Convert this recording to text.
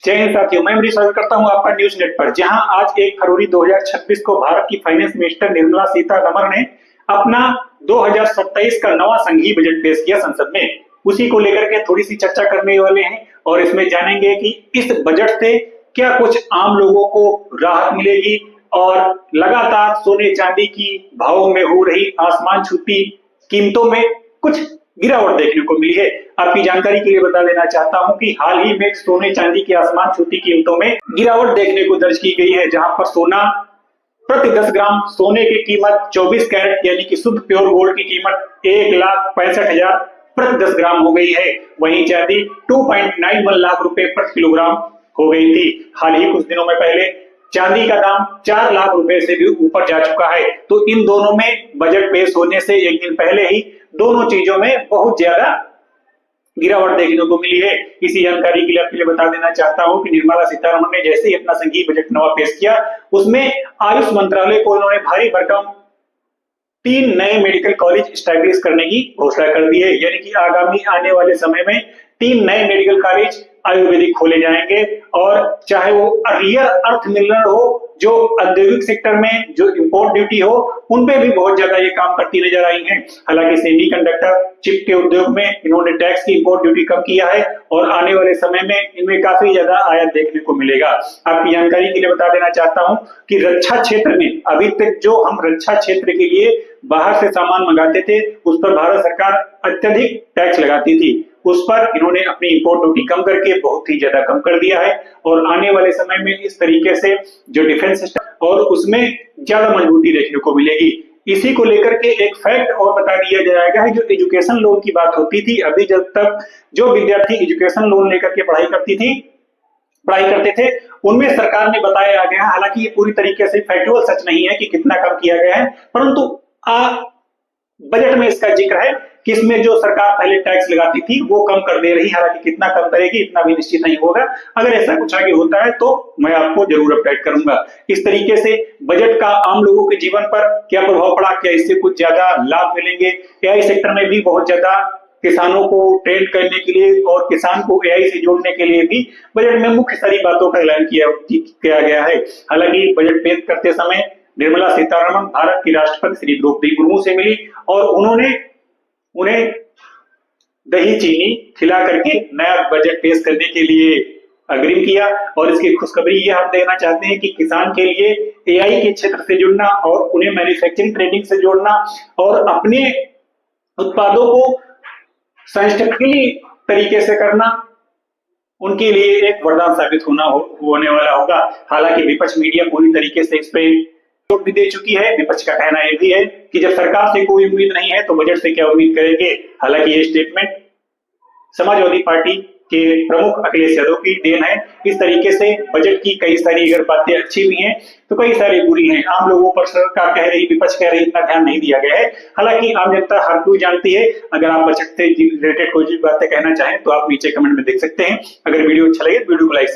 जय हिंद साथियों, मैं अमरीश स्वागत करता हूं आपका न्यूज नेट पर। जहां आज 1 फरवरी 2026 को भारत की फाइनेंस मिनिस्टर निर्मला सीतारमण ने अपना 2027 का नवा संघीय बजट पेश किया संसद में। उसी को लेकर के थोड़ी सी चर्चा करने वाले हैं और इसमें जानेंगे कि इस बजट से क्या कुछ आम लोगों को राहत मिलेगी और लगातार सोने चांदी की भावों में हो रही आसमान छूती कीमतों में कुछ गिरावट देखने को मिली है। आपकी जानकारी के लिए बता देना चाहता हूं कि हाल ही में सोने चांदी की आसमान छूती कीमतों में गिरावट देखने को दर्ज की गई है, जहां पर सोना प्रति 10 ग्राम सोने की कीमत 24 कैरेट यानी कि शुद्ध प्योर गोल्ड की कीमत 1,65,000 प्रति 10 ग्राम हो गई है। वहीं चांदी 2.91 लाख रुपए प्रति किलोग्राम हो गई थी। हाल ही कुछ दिनों में पहले चांदी का दाम 4 लाख रुपए से भी ऊपर जा चुका है। तो इन दोनों में बजट पेश होने से एक दिन पहले ही दोनों चीजों में बहुत ज्यादा गिरावट देखने को मिली है। इसी जानकारी के लिए आपके लिए बता देना चाहता हूं कि निर्मला सीतारमण ने जैसे ही अपना संघीय बजट नवा पेश किया, उसमें आयुष मंत्रालय को उन्होंने भारी भरकम 3 नए मेडिकल कॉलेज स्टैब्लिश करने की घोषणा कर दी है। यानी कि आगामी आने वाले समय में 3 नए मेडिकल कॉलेज आयुर्वेदिक खोले जाएंगे और चाहे वो रियल अर्थ मिनरल हो, जो औद्योगिक सेक्टर में जो इंपोर्ट ड्यूटी हो, उनपे भी बहुत ज्यादा ये काम करती नजर आई हैं। हालांकि सेमीकंडक्टर चिप के उद्योग में इन्होंने टैक्स की इंपोर्ट ड्यूटी कम किया है और आने वाले समय में इनमें काफी ज्यादा आयात देखने को मिलेगा। आपकी जानकारी के लिए बता देना चाहता हूं कि रक्षा क्षेत्र में अभी तक जो हम रक्षा क्षेत्र के लिए बाहर से सामान मंगाते थे, उस पर भारत सरकार अत्यधिक टैक्स लगाती थी। उस पर इन्होंने अपनी इंपोर्ट ड्यूटी कम करके बहुत ही ज्यादा कम कर दिया है और आने वाले समय में इस तरीके से जो डिफेंस सिस्टम और उसमें ज्यादा मजबूती देखने को मिलेगी। इसी को लेकर के एक फैक्ट और बता दिया जाएगा है, जो एजुकेशन लोन की बात होती थी, अभी जब तक जो विद्यार्थी एजुकेशन लोन लेकर के पढ़ाई करते थे, उनमें सरकार ने बताया गया, हालांकि ये पूरी तरीके से फैक्चुअल सच नहीं है कि कितना कम किया गया है, परंतु बजट में इसका जिक्र है कि इसमें जो सरकार पहले टैक्स लगाती थी वो कम कर दे रही। हालांकि कितना कम करेगी इतना भी निश्चित नहीं होगा। अगर ऐसा कुछ आगे होता है तो मैं आपको जरूर अपडेट करूंगा। इस तरीके से बजट का आम लोगों के जीवन पर क्या प्रभाव पड़ा, क्या इससे कुछ ज्यादा लाभ मिलेंगे। एआई सेक्टर में भी बहुत ज्यादा किसानों को ट्रेन करने के लिए और किसान को एआई से जोड़ने के लिए भी बजट में मुख्य सारी बातों का ऐलान किया गया है। हालांकि बजट पेश करते समय निर्मला सीतारमण भारत की राष्ट्रपति श्री द्रौपदी मुर्मू से मिली और उन्होंने उन्हें दही चीनी खिला करके नया बजट पेश करने के लिए अग्रिम किया। और इसकी खुशखबरी ये हम देना चाहते हैं कि किसान के लिए एआई के क्षेत्र से जुड़ना और उन्हें मैन्युफैक्चरिंग ट्रेडिंग से जोड़ना और अपने उत्पादों को साइंटिफिकली तरीके से करना उनके लिए एक वरदान साबित होने वाला होगा। हालांकि विपक्ष मीडिया पूरी तरीके से इस पे भी दे चुकी है। विपक्ष का कहना यह भी है कि जब सरकार से कोई उम्मीद नहीं है तो बजट से क्या उम्मीद करेंगे। हालांकि ये स्टेटमेंट समाजवादी पार्टी के प्रमुख अखिलेश यादव की देन है। इस तरीके से बजट की कई सारी अगर बातें अच्छी भी हैं तो कई सारी बुरी हैं। आम लोगों पर सरकार कह रही, विपक्ष कह रही, इतना ध्यान नहीं दिया गया है। हालांकि आम जनता हर कोई जानती है। अगर आप बजट से रिलेटेड कोई भी बातें कहना चाहें तो आप नीचे कमेंट में देख सकते हैं। अगर वीडियो अच्छा लगे वीडियो को लाइक